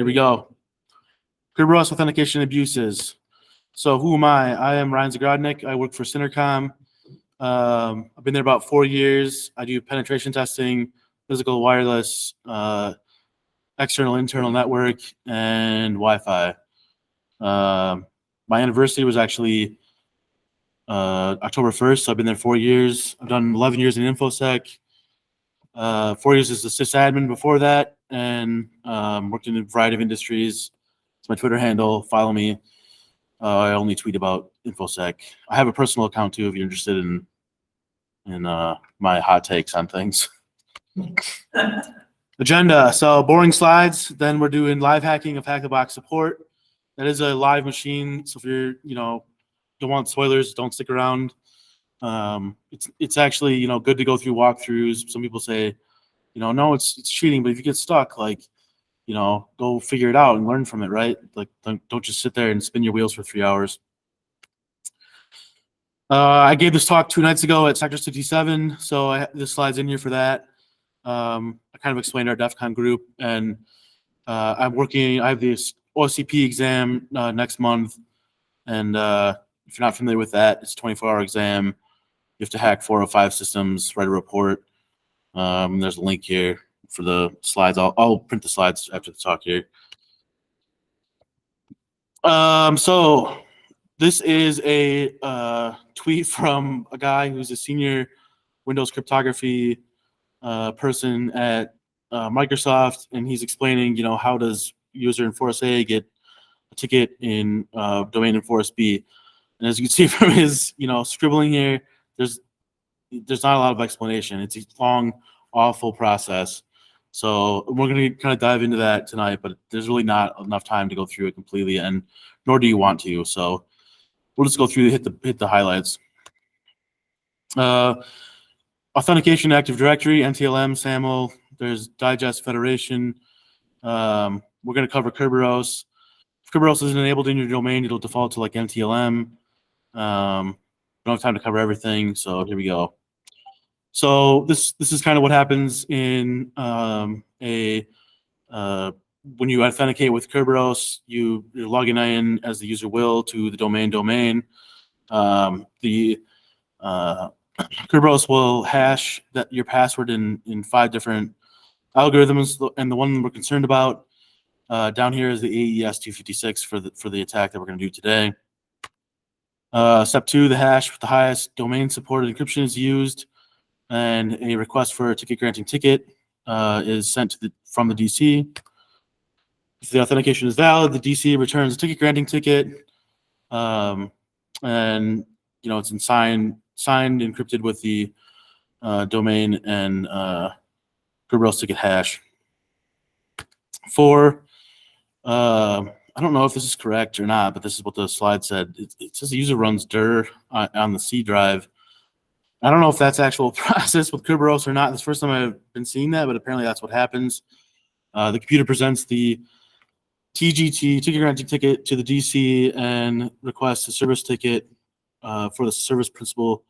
Here we go. Kerberos authentication abuses. So who am I? I am Ryan Zagrodnik. I work for Synercom. I've been there about 4 years. I do penetration testing, physical wireless, external, internal network, and Wi-Fi. My anniversary was actually October 1st, so I've been there 4 years. I've done 11 years in InfoSec, 4 years as a sysadmin before that, and worked in a variety of industries. It's my Twitter handle. Follow me. I only tweet about InfoSec. I have a personal account too if you're interested in my hot takes on things. Agenda. So boring slides. Then we're doing live hacking of Hack the Box support. That is a live machine. So if you're, don't want spoilers, don't stick around. It's actually, good to go through walkthroughs. Some people say, no, it's cheating, but if you get stuck, go figure it out and learn from it, right? Like, don't just sit there and spin your wheels for 3 hours. I gave this talk 2 nights ago at Sector 67, so this slide's in here for that. I kind of explained our DEF CON group, and I have this OSCP exam next month, and if you're not familiar with that, it's a 24-hour exam. You have to hack 4 or 5 systems, write a report. There's a link here for the slides. I'll print the slides after the talk here. So this is a tweet from a guy who's a senior Windows cryptography person at Microsoft, and he's explaining, how does user enforce A get a ticket in domain enforce B. And as you can see from his, scribbling here, there's not a lot of explanation. It's a long, awful process. So we're going to kind of dive into that tonight, but there's really not enough time to go through it completely, and nor do you want to. So we'll just go through hit the highlights. Authentication, Active Directory, NTLM, SAML. There's Digest, Federation. We're going to cover Kerberos. If Kerberos isn't enabled in your domain, it'll default to like NTLM. We don't have time to cover everything, so here we go. So this is kind of what happens in when you authenticate with Kerberos. You're logging in as the user will to the domain. The Kerberos will hash your password in 5 different algorithms, and the one we're concerned about down here is the AES 256 for the attack that we're going to do today. Step 2, the hash with the highest domain supported encryption is used, and a request for a ticket granting ticket is sent from the DC. If the authentication is valid, the DC returns a ticket granting ticket, and it's signed, encrypted with the domain and Kerberos ticket hash. 4, I don't know if this is correct or not, but this is what the slide said. It says the user runs dir on the C drive. I don't know if that's actual process with Kerberos or not. It's the first time I've been seeing that, but apparently that's what happens. The computer presents the TGT, ticket granting ticket, to the DC and requests a service ticket for the service principal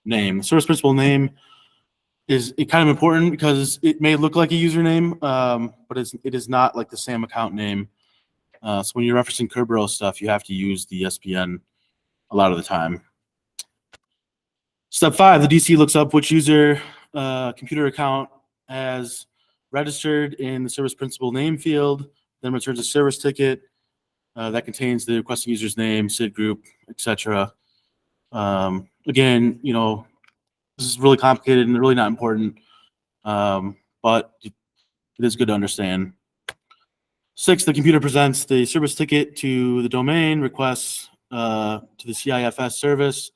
name. The service principal name is kind of important because it may look like a username, but it is not like the same account name. So when you're referencing Kerberos stuff, you have to use the SPN a lot of the time. Step 5, the DC looks up which user computer account has registered in the service principal name field, then returns a service ticket that contains the requesting user's name, SID group, etc. Again, this is really complicated and really not important, but it is good to understand. 6, the computer presents the service ticket to the domain, requests to the CIFS service,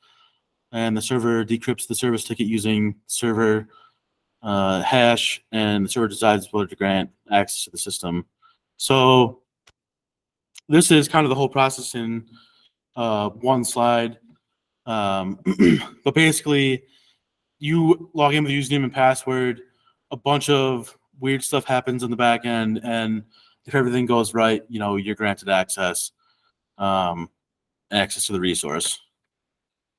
and the server decrypts the service ticket using server hash, and the server decides whether to grant access to the system. So this is kind of the whole process in one slide. But basically, you log in with username and password, a bunch of weird stuff happens in the back end, and if everything goes right, you're granted access to the resource.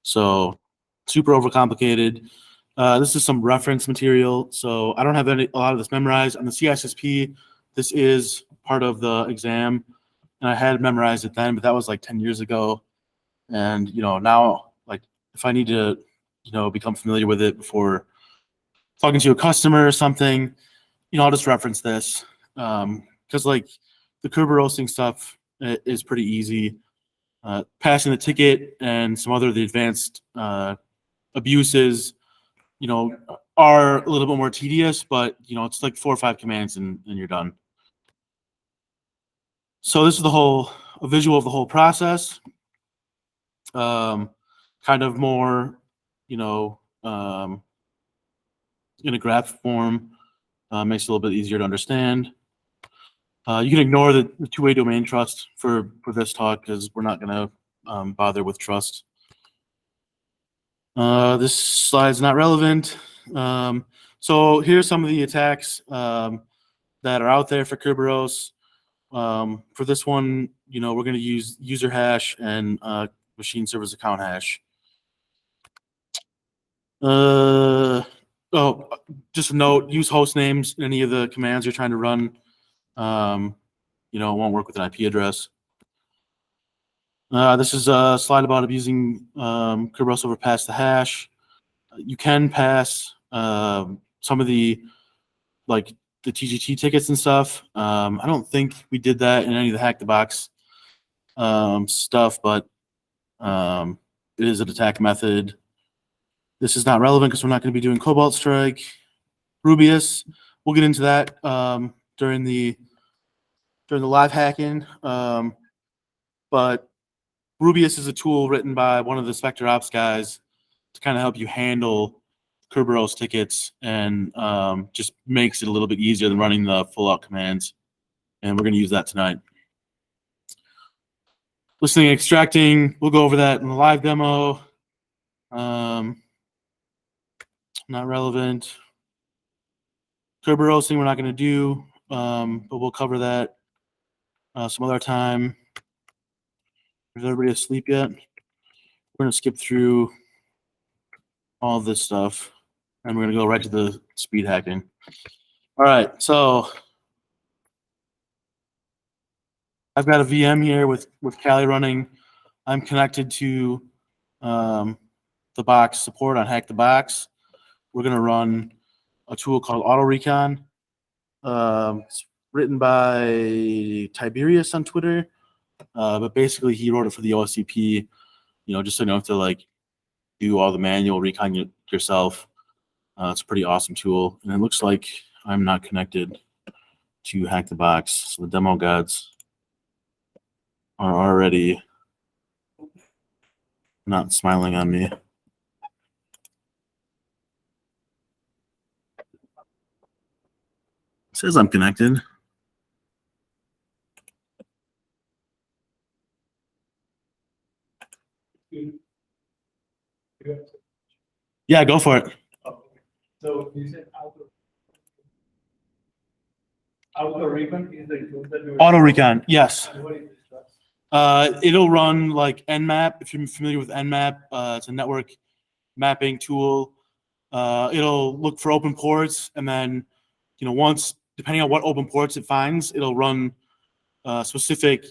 So super overcomplicated. This is some reference material. So I don't have a lot of this memorized. On the CISSP, this is part of the exam, and I had memorized it then, but that was like 10 years ago. And now, like, if I need to become familiar with it before talking to a customer or something, I'll just reference this, because like the Kerberosing stuff is pretty easy. Passing the ticket and some other the advanced abuses, are a little bit more tedious, but it's like 4 or 5 commands and you're done. So this is a visual of the whole process. Kind of more, in a graph form, makes it a little bit easier to understand. You can ignore the two-way domain trust for this talk because we're not going to bother with trust. This slide's not relevant. So here's some of the attacks that are out there for Kerberos. For this one, we're going to use user hash and machine service account hash. Just a note: use host names in any of the commands you're trying to run. It won't work with an IP address. This is a slide about abusing Kerberos over pass the hash. You can pass some of the TGT tickets and stuff. I don't think we did that in any of the Hack the Box stuff, but it is an attack method. This is not relevant because we're not going to be doing Cobalt Strike. Rubius, we'll get into that during the live hacking. But Rubius is a tool written by one of the Spectre Ops guys to kind of help you handle Kerberos tickets, and just makes it a little bit easier than running the full-out commands. And we're going to use that tonight. Listening and extracting, we'll go over that in the live demo. Not relevant. Kerberosing we're not going to do, but we'll cover that some other time. Is everybody asleep yet? We're going to skip through all this stuff, and we're going to go right to the speed hacking. All right, so I've got a VM here with Kali running. I'm connected to the box support on Hack the Box. We're going to run a tool called Auto Recon. It's written by Tiberius on Twitter, but basically he wrote it for the OSCP, just so you don't have to do all the manual recon yourself. It's a pretty awesome tool, and it looks like I'm not connected to Hack the Box, so the demo gods are already not smiling on me. It says I'm connected. Yeah, go for it. So you said auto recon is the tool that you Auto Recon, yes. What is this? It'll run like Nmap. If you're familiar with Nmap, it's a network mapping tool. It'll look for open ports, and then once, depending on what open ports it finds, it'll run specific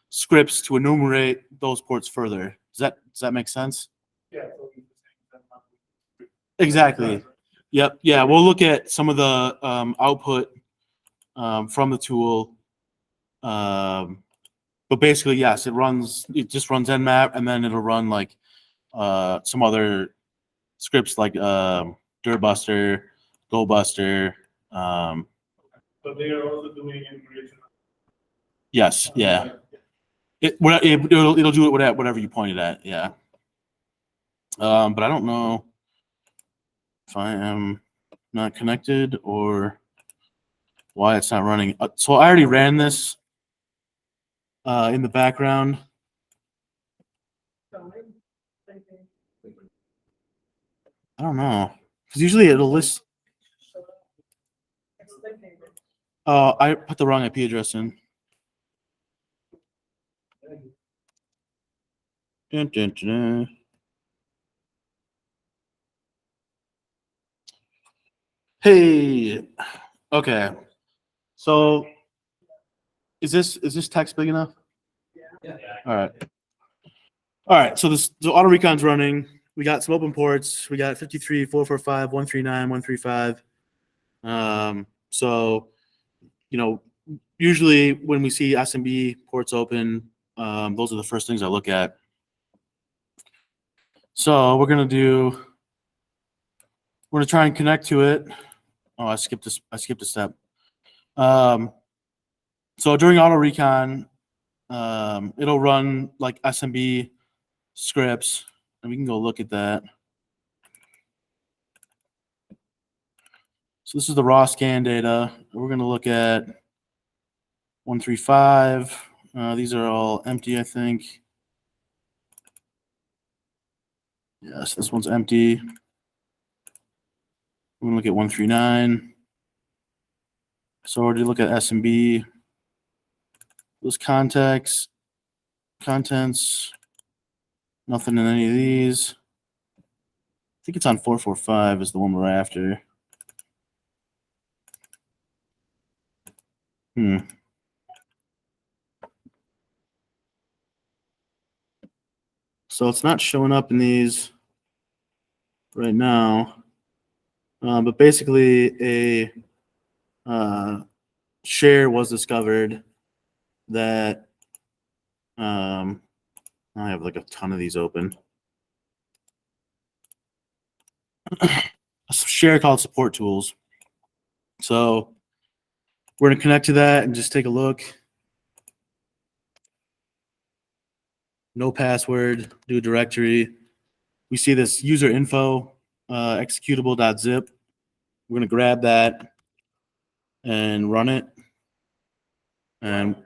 scripts to enumerate those ports further. Does that make sense? Yeah. So it's the same. Exactly. Yep. Yeah. We'll look at some of the output from the tool. But basically, yes, it just runs Nmap, and then it'll run some other scripts like Dirtbuster, GoBuster. So they are also doing information. Yes. Yeah. It'll do it whatever you pointed at. Yeah. But I don't know if I am not connected or why it's not running. So I already ran this in the background. I don't know, because usually it'll list. I put the wrong IP address in. Dun, dun, dun, dun. Hey, okay. So Is this text big enough? Yeah. All right. All right. So the auto recon's running. We got some open ports. We got 53, 445, 139, 135. So, usually when we see SMB ports open, those are the first things I look at. So we're gonna try and connect to it. Oh, I skipped a step. So during auto recon, it'll run like SMB scripts, and we can go look at that. So this is the raw scan data. We're going to look at 135. These are all empty, I think. Yes, this one's empty. We're going to look at 139. So we're going to look at SMB. Those contents, nothing in any of these. I think it's on 445 is the one we're after. So it's not showing up in these right now. But basically, a share was discovered that I have like a ton of these open. A share called support tools. So we're going to connect to that and just take a look. No password, do a directory. We see this user info executable.zip. We're going to grab that and run it. And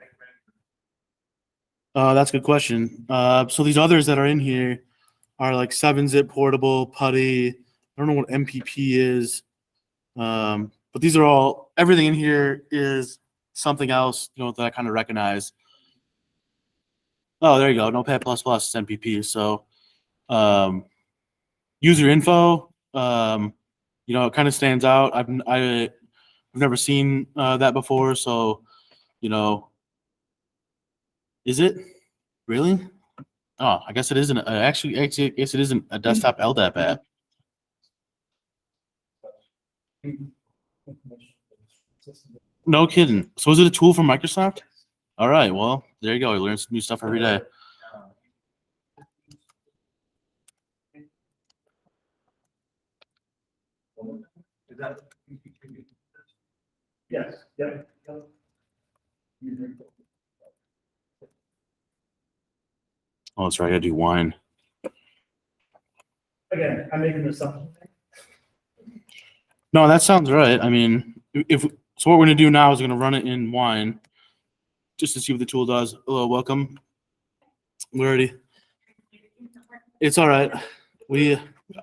that's a good question. So these others that are in here are like 7-zip portable, putty. I don't know what MPP is. But these are all, everything in here is something else, that I kind of recognize. Oh, there you go. Notepad++ is MPP. So user info, it kind of stands out. I've never seen that before. So, is it really? Oh, I guess it isn't. Actually, I guess it isn't a desktop LDAP app. No kidding. So is it a tool from Microsoft? All right. Well, there you go. You learn some new stuff every day. Yes. Yeah. Oh, that's right. I gotta do wine. Again, I'm making this up. No, that sounds right. I mean, so what we're gonna do now is we're gonna run it in wine, just to see what the tool does. Hello, welcome. It's all right. We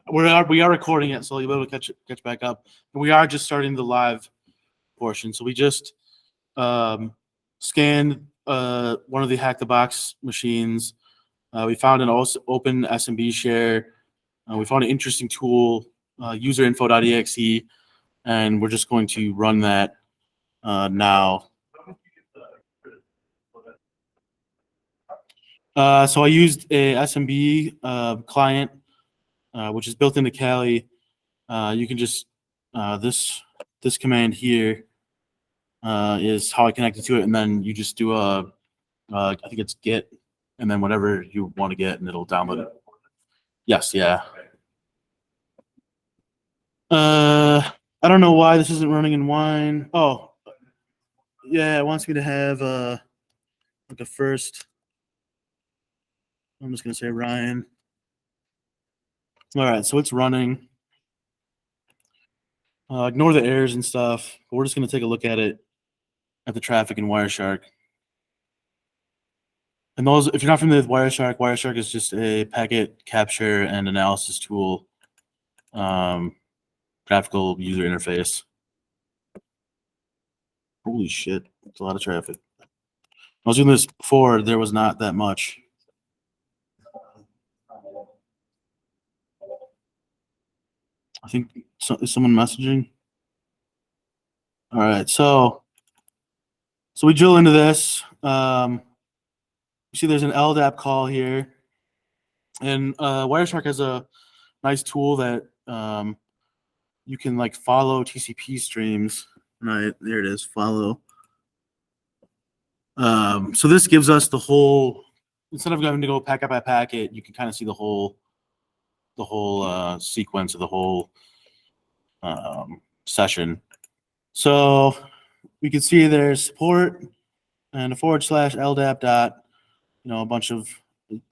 are recording it, so you'll be able to catch back up. And we are just starting the live portion. So we just scanned one of the Hack the Box machines. We found an open SMB share. We found an interesting tool, userinfo.exe, and we're just going to run that now. So I used a SMB client, which is built into Kali. You can just this command here is how I connected to it, and then you just do I think it's git, and then whatever you want to get, and it'll download it. Yes, yeah. I don't know why this isn't running in wine. Oh, yeah, it wants me to have like a first. I'm just gonna say Ryan. All right, so it's running. Ignore the errors and stuff. But we're just gonna take a look at it at the traffic in Wireshark. And those, if you're not familiar with Wireshark, Wireshark is just a packet capture and analysis tool, graphical user interface. Holy shit, it's a lot of traffic. I was doing this before, there was not that much. I think is someone messaging? All right, so So we drill into this. You see there's an LDAP call here. And Wireshark has a nice tool that you can like follow TCP streams. Right, there it is, follow. So this gives us the whole, instead of having to go packet by packet, you can kind of see the whole sequence of the whole session. So we can see there's support and a / LDAP dot, a bunch of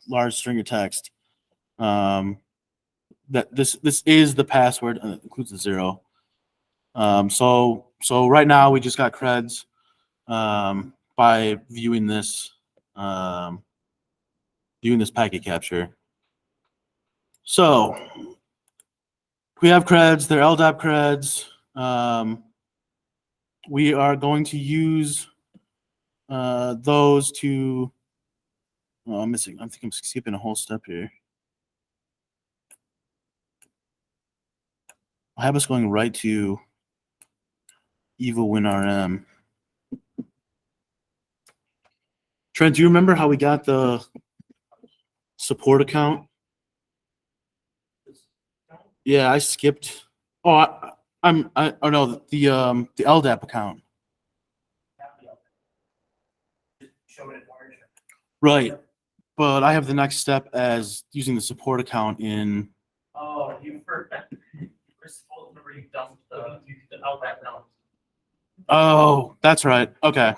large string of text. That this is the password, includes the 0. So right now we just got creds by viewing this packet capture. So we have creds, they're LDAP creds. We are going to use those to, I think I'm skipping a whole step here. I have us going right to EvoWinRM. Trent, do you remember how we got the support account? Yeah, I skipped. Oh, no, the LDAP account. Right, but I have the next step as using the support account in. Oh, you forgot. You were supposed to redump the LDAP now. Oh, that's right. Okay.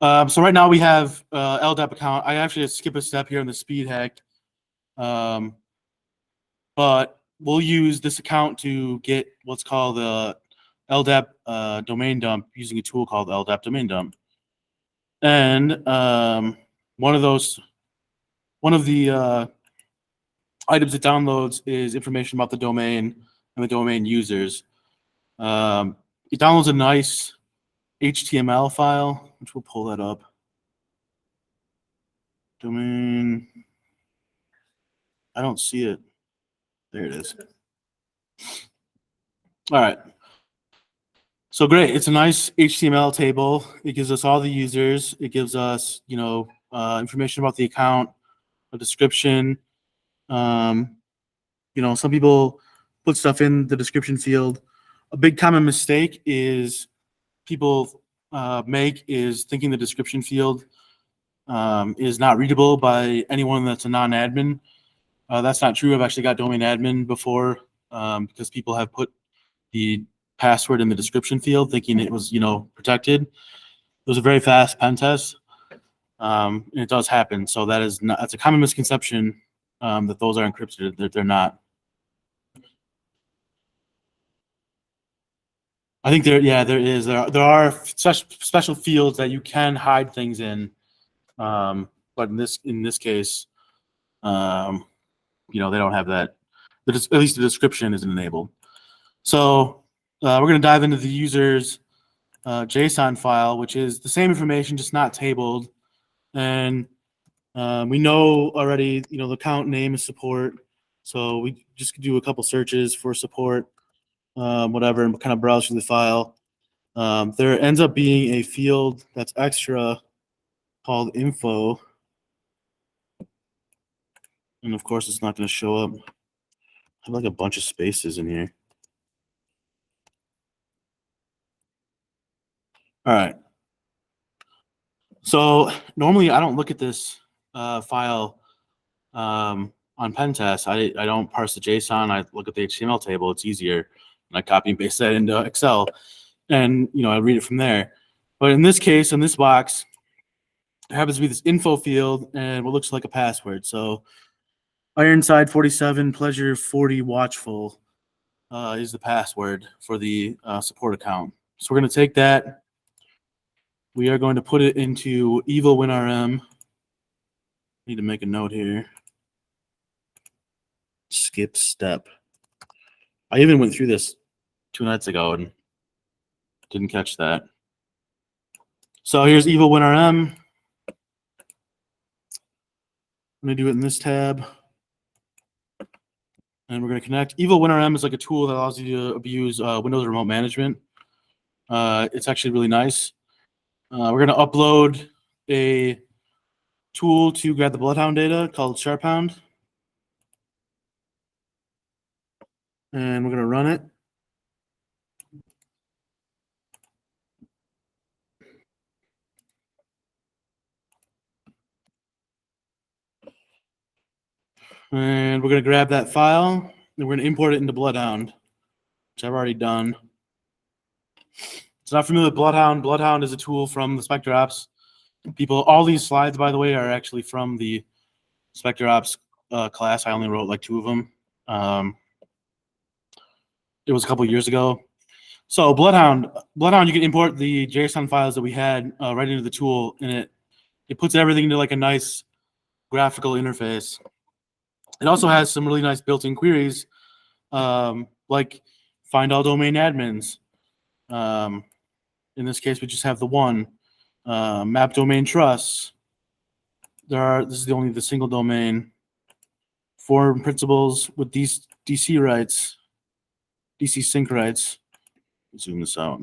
So right now we have LDAP account. I actually skip a step here in the speed hack. But we'll use this account to get what's called the LDAP domain dump using a tool called LDAP domain dump. And one of the items it downloads is information about the domain and the domain users. It downloads a nice HTML file, which we'll pull that up. Domain. I don't see it. There it is. All right. So great. It's a nice HTML table. It gives us all the users. It gives us, information about the account, a description. Some people put stuff in the description field. A big common mistake is people make is thinking the description field is not readable by anyone that's a non-admin. That's not true. I've actually got domain admin before because people have put the password in the description field thinking it was, protected. It was a very fast pen test, and it does happen. So that's a common misconception that those are encrypted. That they're not. I think there is. There are special fields that you can hide things in, but in this case, they don't have that. At least the description isn't enabled. So we're going to dive into the user's JSON file, which is the same information, just not tabled. And we know already, the account name is support. So we just do a couple searches for support, whatever, and kind of browse through the file. There ends up being a field that's extra called info. And of course, it's not going to show up. I have like a bunch of spaces in here. All right. So normally I don't look at this file on pen test. I don't parse the JSON. I look at the HTML table. It's easier. And I copy and paste that into Excel, and I read it from there. But in this case, in this box, there happens to be this info field and what looks like a password. So Ironside 47, pleasure 40, watchful is the password for the support account. So we're going to take that. We are going to put it into EvoWinRM. Need to make a note here. Skip step. I even went through this 2 nights ago and didn't catch that. So here's EvoWinRM. I'm going to do it in this tab. And we're going to connect. EvoWinRM is like a tool that allows you to abuse Windows remote management. It's actually really nice. We're going to upload a tool to grab the Bloodhound data called SharpHound. And we're going to run it. And we're going to grab that file and we're going to import it into Bloodhound, which I've already done. It's not familiar with Bloodhound. Bloodhound is a tool from the Spectre Ops people. All these slides, by the way, are actually from the Spectre Ops class. I only wrote like 2 of them. It was a couple years ago. So Bloodhound, you can import the JSON files that we had right into the tool, and it puts everything into like a nice graphical interface. It also has some really nice built-in queries, like find all domain admins. In this case, we just have the one. Map domain trusts. This is only the single domain. Form principals with DC rights, DC sync rights. Zoom this out.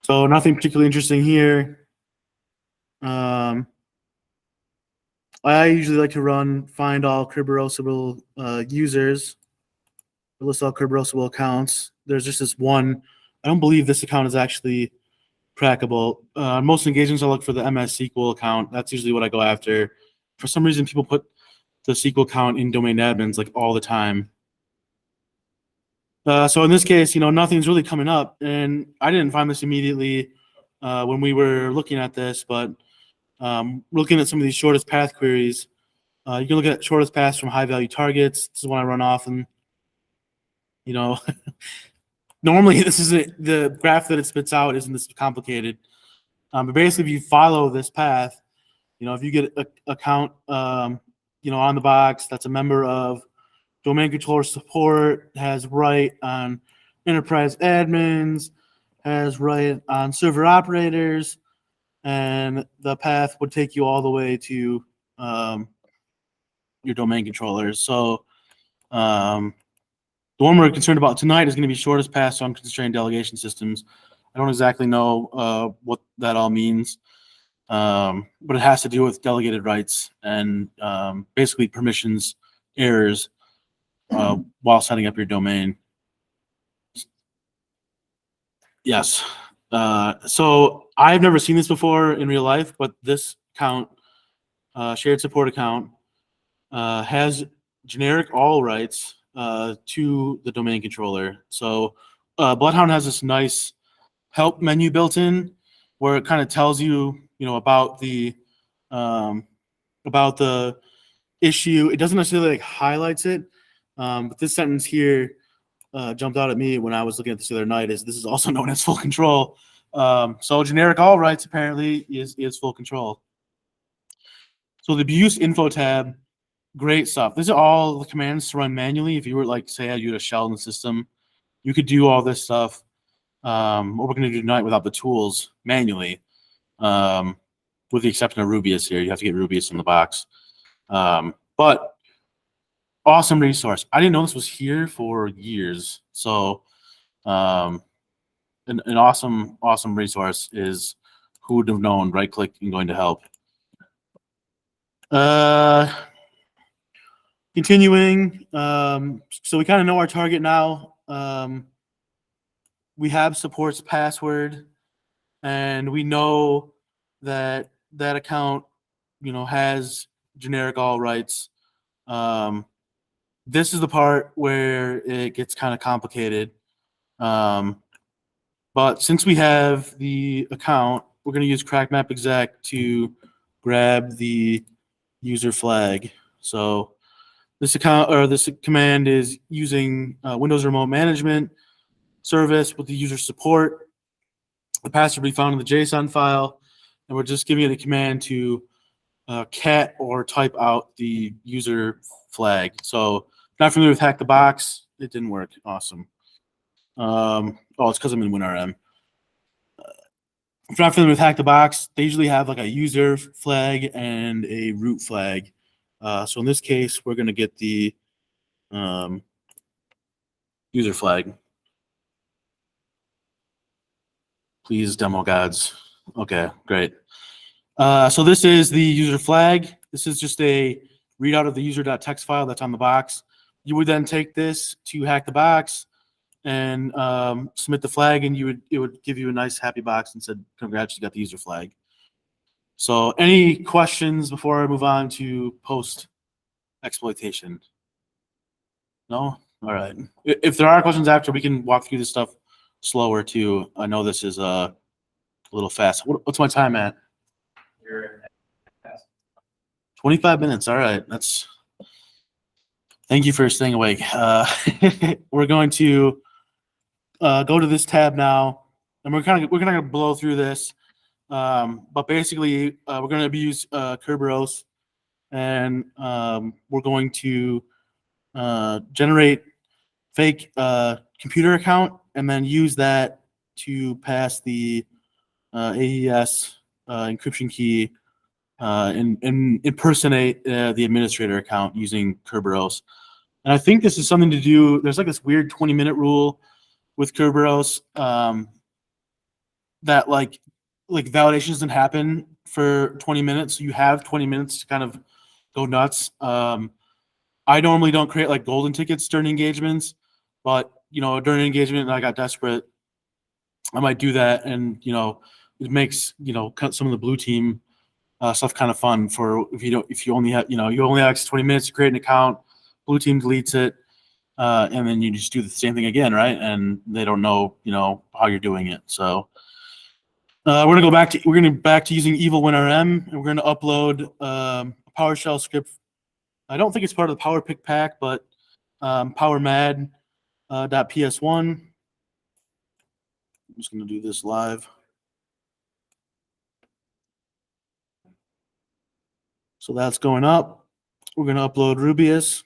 So nothing particularly interesting here. I usually like to run find all Kerberosable users, list all Kerberosable accounts. There's just this one. I don't believe this account is actually crackable. Most engagements, I look for the MS SQL account. That's usually what I go after. For some reason, people put the SQL account in domain admins like all the time. So in this case, nothing's really coming up, and I didn't find this immediately when we were looking at this, but looking at some of these shortest path queries, you can look at shortest paths from high value targets. This is one I run off, and normally this is the graph that it spits out isn't this complicated. But basically, if you follow this path, if you get a count, on the box that's a member of domain controller support, has right on enterprise admins, has right on server operators, and the path would take you all the way to your domain controllers. So the one we're concerned about tonight is going to be shortest path on constrained delegation systems. I don't exactly know what that all means, but it has to do with delegated rights and basically permissions errors while setting up your domain. Yes. So I've never seen this before in real life, but this account, shared support account, has generic all rights to the domain controller. So Bloodhound has this nice help menu built in where it kind of tells you, about the issue. It doesn't necessarily like highlights it, but this sentence here jumped out at me when I was looking at this the other night. This is also known as full control. So generic all rights apparently is full control. So the abuse info tab, great stuff. These are all the commands to run manually. If you were like, say, you had a shell in the system, you could do all this stuff. What we're going to do tonight without the tools manually, with the exception of Rubius here. You have to get Rubius in the box. But awesome resource. I didn't know this was here for years. So an awesome resource is who would have known, right click and going to help. Continuing, so we kind of know our target now. We have supports password, and we know that account, has generic all rights. This is the part where it gets kind of complicated. But since we have the account, we're going to use crackmap exec to grab the user flag. So this account or this command is using Windows Remote Management service with the user support. The password will be found in the JSON file, and we're just giving it a command to cat or type out the user flag. So not familiar with hack the box, it didn't work. Awesome. It's because I'm in WinRM. If you're not familiar with hack the box, they usually have like a user flag and a root flag. So in this case, we're going to get the User flag. Please, demo gods. Okay, great. So this is the user flag. This is just a readout of the user.txt file that's on the box. You would then take this to hack the box and submit the flag, and it would give you a nice happy box and said, "Congrats, you got the user flag." So, any questions before I move on to post exploitation? No? All right. If there are questions after, we can walk through this stuff slower too. I know this is a little fast. What's my time at? You're 25 minutes. All right. Thank you for staying awake. We're going to go to this tab now, and we're gonna blow through this. But basically, we're gonna use Kerberos, and we're going to generate fake computer account and then use that to pass the AES encryption key and impersonate the administrator account using Kerberos. And I think this is something to do. There's like this weird 20-minute rule with Kerberos that like validation doesn't happen for 20 minutes. You have 20 minutes to kind of go nuts. I normally don't create like golden tickets during engagements, but during an engagement and I got desperate, I might do that, and it makes some of the blue team stuff kind of fun for if you only have you only have 20 minutes to create an account, blue team deletes it, and then you just do the same thing again, right? And they don't know how you're doing it. So we're gonna back to using evil WinRM, and we're gonna upload a PowerShell script. I don't think it's part of the PowerPick pack, but PowerMad .ps1. I'm just going to do this live. So that's going up. We're going to upload Rubius.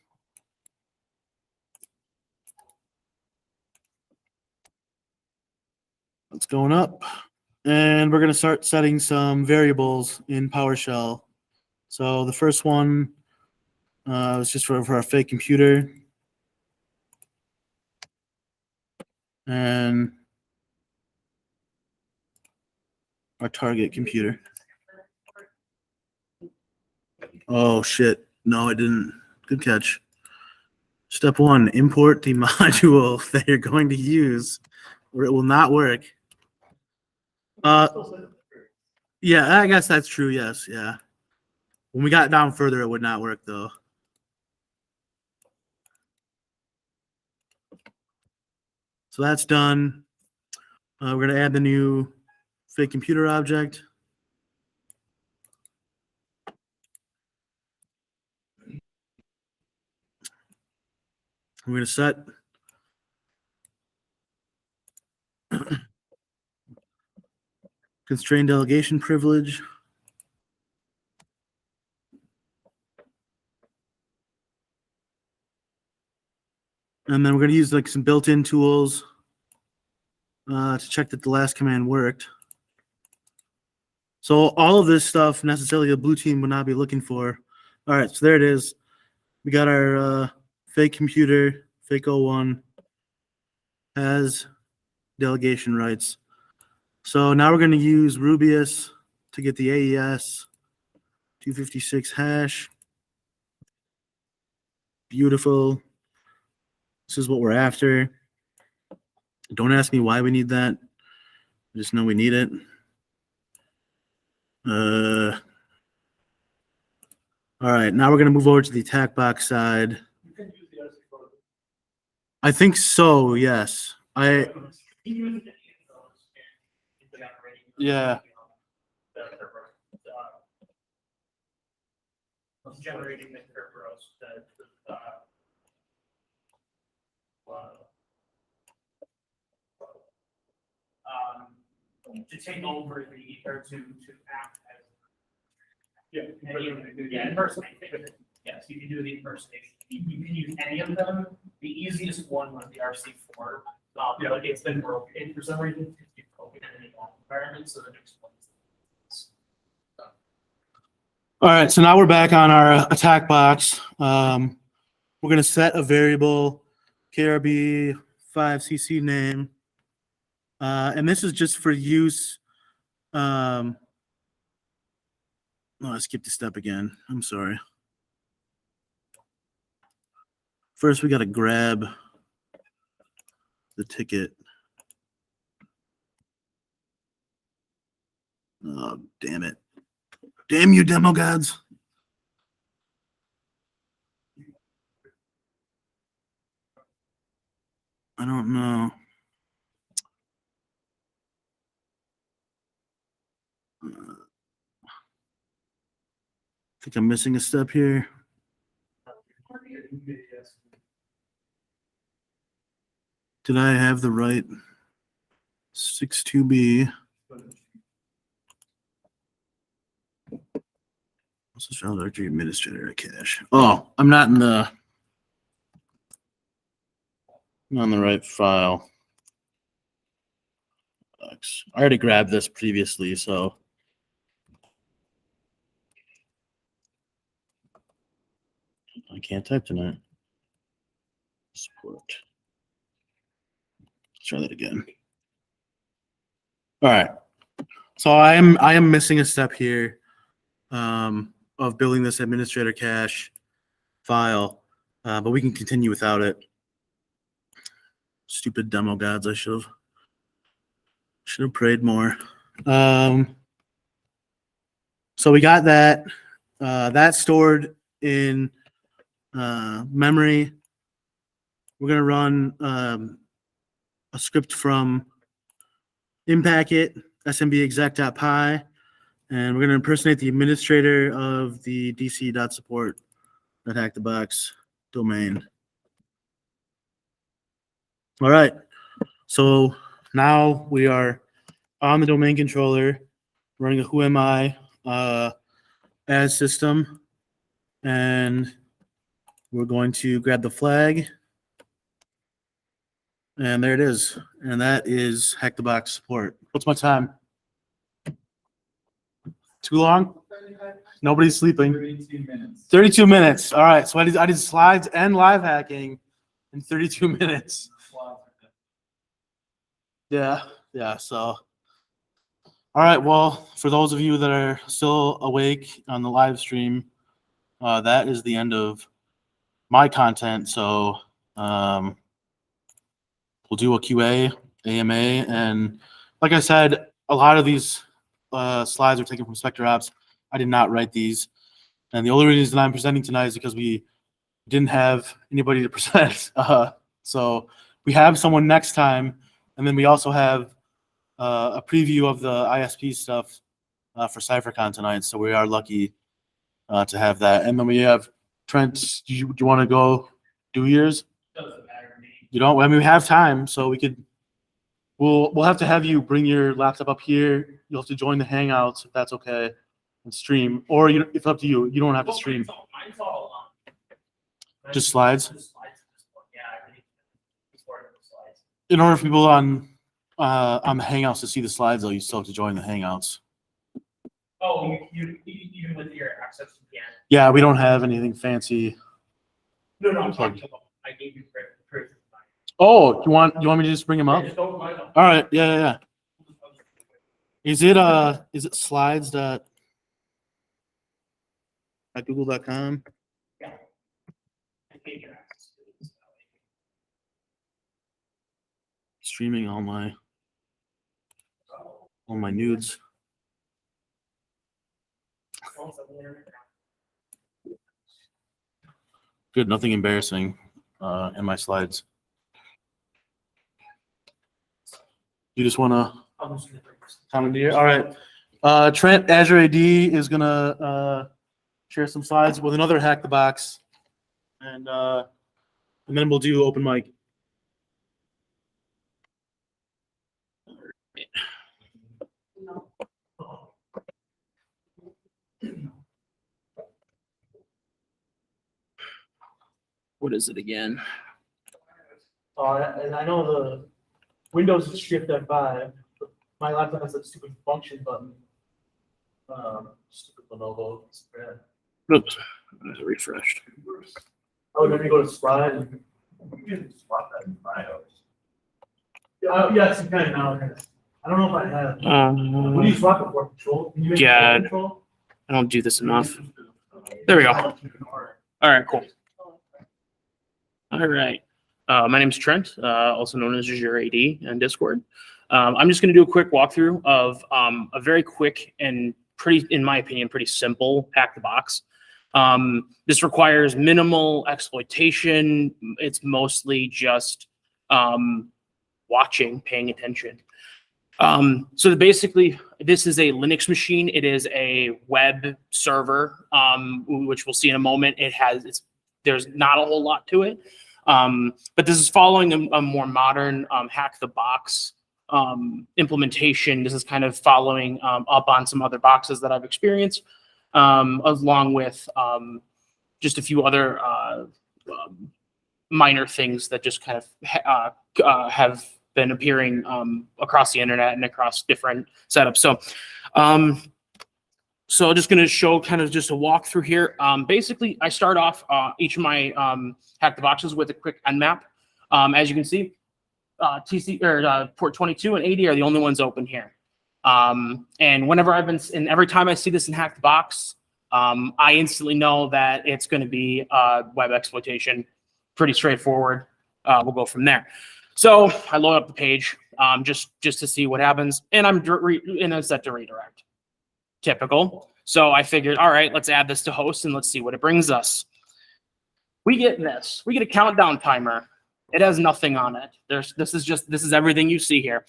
That's going up. And we're going to start setting some variables in PowerShell. So the first one is just for our fake computer. And our target computer. Oh, shit. No, I didn't. Good catch. Step 1, import the module that you're going to use, or it will not work. Yeah, I guess that's true. Yes, yeah. When we got down further, it would not work, though. So that's done. We're going to add the new fake computer object. We're going to set constrained delegation privilege. And then we're going to use like some built-in tools to check that the last command worked. So all of this stuff necessarily the blue team would not be looking for. All right, so there it is. We got our fake computer, fake 01, has delegation rights. So now we're going to use Rubius to get the AES 256 hash. Beautiful. This is what we're after. Don't ask me why we need that. I just know we need it. All right, now we're going to move over to the attack box side. You can use the RC photo. I think so, yes. Yeah. Generating the Kerberos to take over or to act as impersonation. Yes, you can do the impersonation. You can use any of them. The easiest one was the RC4. But it's been broken for some reason. It's broken in any environment, so that explains this. All right, so now we're back on our attack box. We're going to set a variable KRB 5cc name. And this is just for use. Oh, I skipped a step again. I'm sorry. First, we got to grab the ticket. Oh, damn it. Damn you, demo gods. I don't know. I think I'm missing a step here. Did I have the right 62B? What's the child directory administrator at cache? Oh, I'm not in the. I'm on the right file. I already grabbed this previously, so. I can't type tonight. Support. Let's try that again. All right. So I am missing a step here of building this administrator cache file, but we can continue without it. Stupid demo gods! I should have prayed more. So we got that. That's stored in memory. We're gonna run a script from Impacket smbexec.py, and we're gonna impersonate the administrator of the dc.support.hackthebox domain. All right. So now we are on the domain controller, running a who am I as system, and we're going to grab the flag, and there it is, and that is Hack the Box support. What's my time? Too long? Nobody's sleeping. 32 minutes. 32 minutes. All right. So I did slides and live hacking in 32 minutes. Yeah. So, all right. Well, for those of you that are still awake on the live stream, that is the end of my content. So, we'll do a QA, AMA, and like I said, a lot of these slides are taken from Spectre Ops. I did not write these, and the only reason I'm presenting tonight is because we didn't have anybody to present. So we have someone next time, and then we also have a preview of the ISP stuff for CypherCon tonight. So we are lucky to have that. And then we have Trent. Do you want to go do yours? Doesn't matter to me. You don't. I mean, we have time, so we could. We'll have to have you bring your laptop up here. You'll have to join the Hangouts if that's okay, and stream. Or it's up to you. You don't have to stream. Mine's all Just slides. Just slides. Yeah, everything. It's part of the slides. In order for people on the Hangouts to see the slides, though, you still have to join the Hangouts. Oh, you even with your access, you can. Yeah, we don't have anything fancy. No, I'm talking about. I gave you credit. Oh, you want me to just bring them up? Just don't mind them. All right. Yeah. Is it slides at google.com? Yeah. I gave you access to it. Streaming all my nudes. Good, nothing embarrassing in my slides. You just want to comment here? All right. Trent, Azure AD is going to share some slides with another Hack the Box. And then we'll do open mic. What is it again? And I know the Windows is Shift F5. But my laptop has that stupid function button. Stupid Lenovo. Oops, I refreshed. Oh, then you go to slide. You can swap that in BIOS. Yes, you can now. I don't know if I have. What do you swap it for? Control? Can you make Yeah. control? I don't do this enough. There we go. All right, cool. All right. My name's Trent, also known as your AD in Discord. I'm just going to do a quick walkthrough of a very quick and pretty, in my opinion, pretty simple hack the box. This requires minimal exploitation. It's mostly just watching, paying attention. So basically, this is a Linux machine. It is a web server, which we'll see in a moment. There's not a whole lot to it. But this is following a more modern hack the box implementation. This is kind of following up on some other boxes that I've experienced, along with just a few other minor things that just kind of have been appearing across the internet and across different setups. So I'm just going to show kind of just a walkthrough here. Basically, I start off each of my hack the boxes with a quick nmap. As you can see, port 22 and 80 are the only ones open here. And whenever and every time I see this in hack the box, I instantly know that it's going to be web exploitation. Pretty straightforward. We'll go from there. So I load up the page just to see what happens, and I'm set to redirect. Typical. So I figured, all right, let's add this to host and let's see what it brings us. We get this. We get a countdown timer. It has nothing on it. This is everything you see here.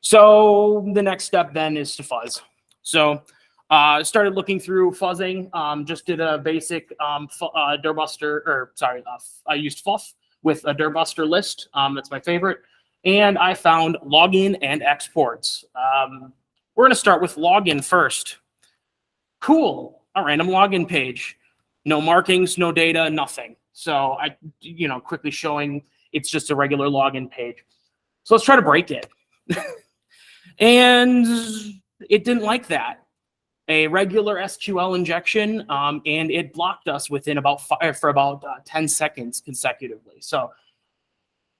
So the next step then is to fuzz. So I started looking through fuzzing. Just did a basic dirbuster, or sorry, I used FUF with a dirbuster list. That's my favorite. And I found login and exports. We're going to start with login first. Cool, a random login page. No markings, no data, nothing. So I, quickly showing it's just a regular login page. So let's try to break it. And it didn't like that. A regular SQL injection, and it blocked us within about 10 seconds consecutively. So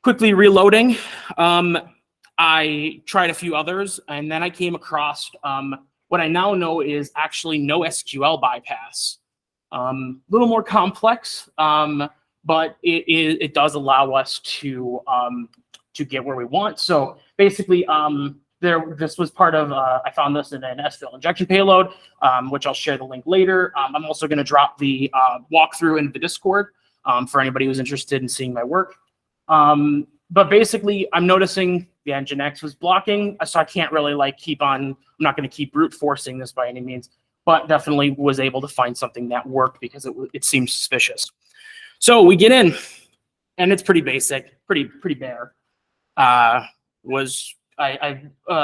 quickly reloading, I tried a few others, and then I came across what I now know is actually no SQL bypass. A little more complex, but it does allow us to get where we want. So basically, this was part of, I found this in an SQL injection payload, which I'll share the link later. I'm also going to drop the walkthrough in the Discord for anybody who's interested in seeing my work. But basically, I'm noticing the Nginx was blocking, so I can't really keep on. I'm not going to keep brute forcing this by any means, but definitely was able to find something that worked because it seemed suspicious. So we get in, and it's pretty basic, pretty bare. I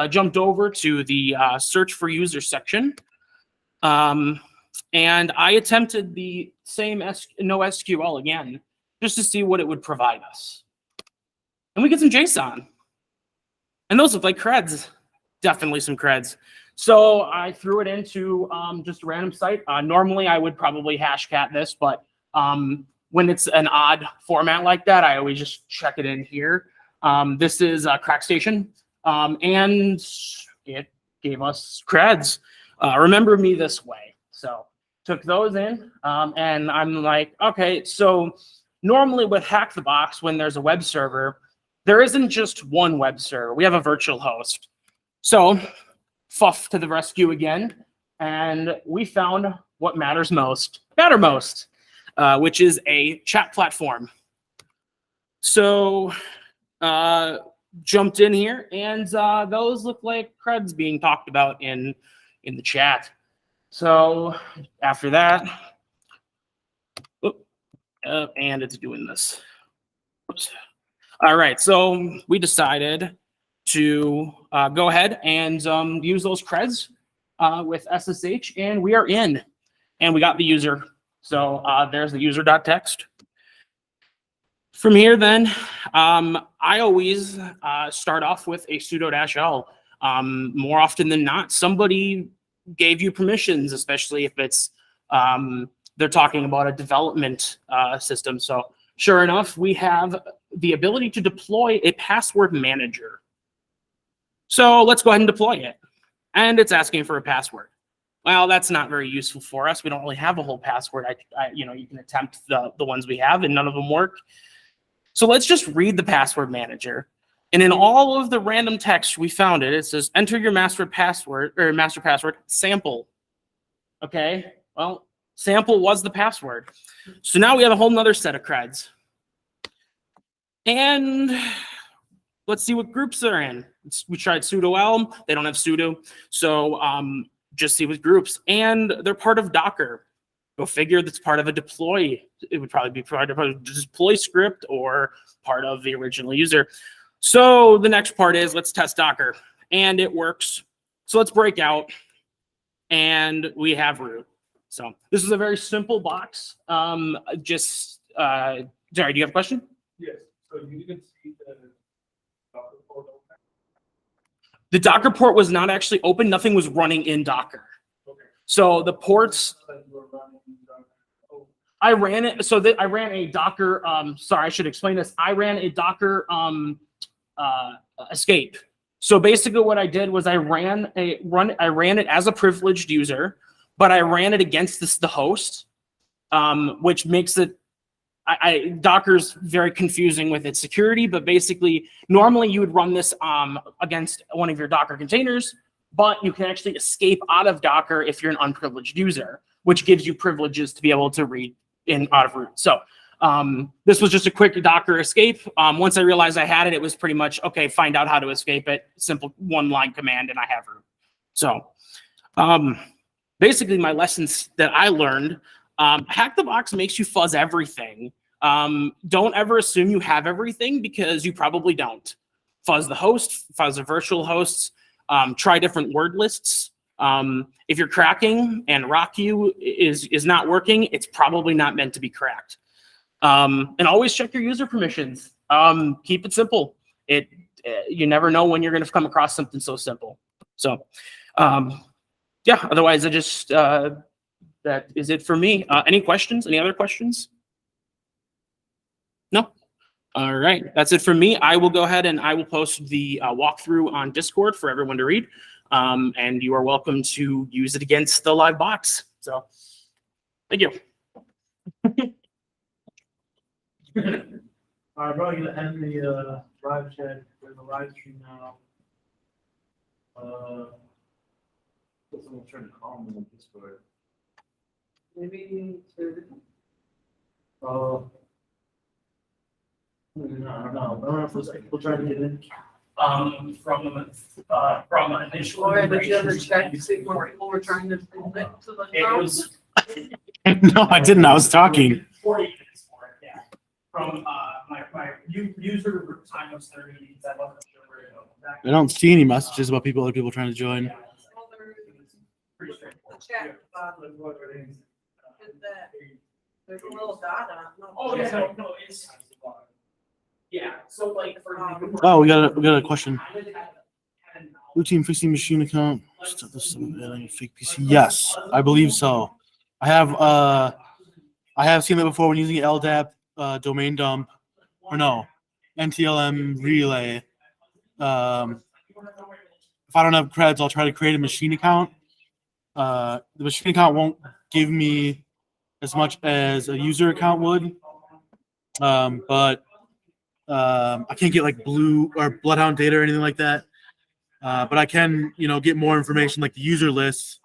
jumped over to the search for user section, and I attempted the same no SQL again, just to see what it would provide us. And we get some JSON. And those look like creds. Definitely some creds. So I threw it into just a random site. Normally, I would probably hashcat this, but when it's an odd format like that, I always just check it in here. This is CrackStation, and it gave us creds. Remember me this way. So took those in, and I'm like, okay, so normally with Hack the Box, when there's a web server, there isn't just one web server. We have a virtual host. So FUF to the rescue again, and we found what matters most, which is a chat platform. So jumped in here, and those look like creds being talked about in the chat. So after that, and it's doing this. Oops. All right, so we decided to go ahead and use those creds with SSH, and we are in, and we got the user. So there's the user.txt. From here, then, I always start off with a sudo-l. More often than not, somebody gave you permissions, especially if it's they're talking about a development system. So sure enough, we have the ability to deploy a password manager. So let's go ahead and deploy it. And it's asking for a password. Well, that's not very useful for us. We don't really have a whole password. You can attempt the ones we have and none of them work. So let's just read the password manager. And in all of the random text we found it says, enter your master password sample. Okay, well, sample was the password. So now we have a whole nother set of creds. And let's see what groups they're in. We tried sudo elm. They don't have sudo. So just see what groups. And they're part of Docker. Go figure that's part of a deploy. It would probably be part of a deploy script or part of the original user. So the next part is let's test Docker. And it works. So let's break out. And we have root. So this is a very simple box. Sorry, do you have a question? Yes. So you can see the Docker port open. The Docker port was not actually open. Nothing was running in Docker. Okay. So the ports, But you were running oh, I ran it. So I ran a Docker. Sorry, I should explain this. I ran a Docker escape. So basically, what I did was I ran it as a privileged user, but I ran it against the host, which makes it. Docker's very confusing with its security, but basically, normally you would run this against one of your Docker containers, but you can actually escape out of Docker if you're an unprivileged user, which gives you privileges to be able to read in out of root. So this was just a quick Docker escape. Once I realized I had it, it was pretty much, okay, find out how to escape it. Simple one-line command, and I have root. So basically, my lessons that I learned, Hack the Box makes you fuzz everything. Don't ever assume you have everything because you probably don't. Fuzz the host, fuzz the virtual hosts, try different word lists. If you're cracking and RockU is not working, it's probably not meant to be cracked. And always check your user permissions. Keep it simple. You never know when you're going to come across something so simple. So, yeah, otherwise, that is it for me. Any questions? Any other questions? No? All right, that's it for me. I will go ahead and I will post the walkthrough on Discord for everyone to read. And you are welcome to use it against the live box. So, thank you. I'm probably gonna end the live chat or the live stream now. Someone trying to call me on Discord. Maybe to I don't know. I don't know if there's people trying to get in. From initial. or did you ever check to see more people were trying to connect to the It phone? was. No, I didn't. I was talking. 40 minutes for it, yeah. From my user time was 30 minutes. I wasn't sure where to go. I don't see any messages about other people trying to join. Yeah, Well, pretty the straightforward. chat button is that there's a little dot on it. Oh, yeah, no, it's. Yeah, so like for. Oh, we got a question. Blue team fixing machine account. Fake PC. Yes, I believe so. I have seen that before when using LDAP domain dump, or no, NTLM relay. If I don't have creds, I'll try to create a machine account. The machine account won't give me as much as a user account would, but I can't get like blue or bloodhound data or anything like that. But I can, get more information like the user list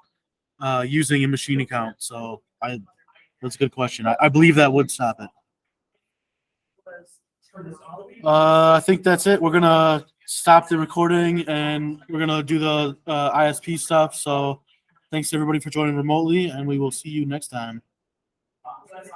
using a machine account. So that's a good question. I believe that would stop it. I think that's it. We're gonna stop the recording and we're gonna do the ISP stuff. So thanks everybody for joining remotely, and we will see you next time. That's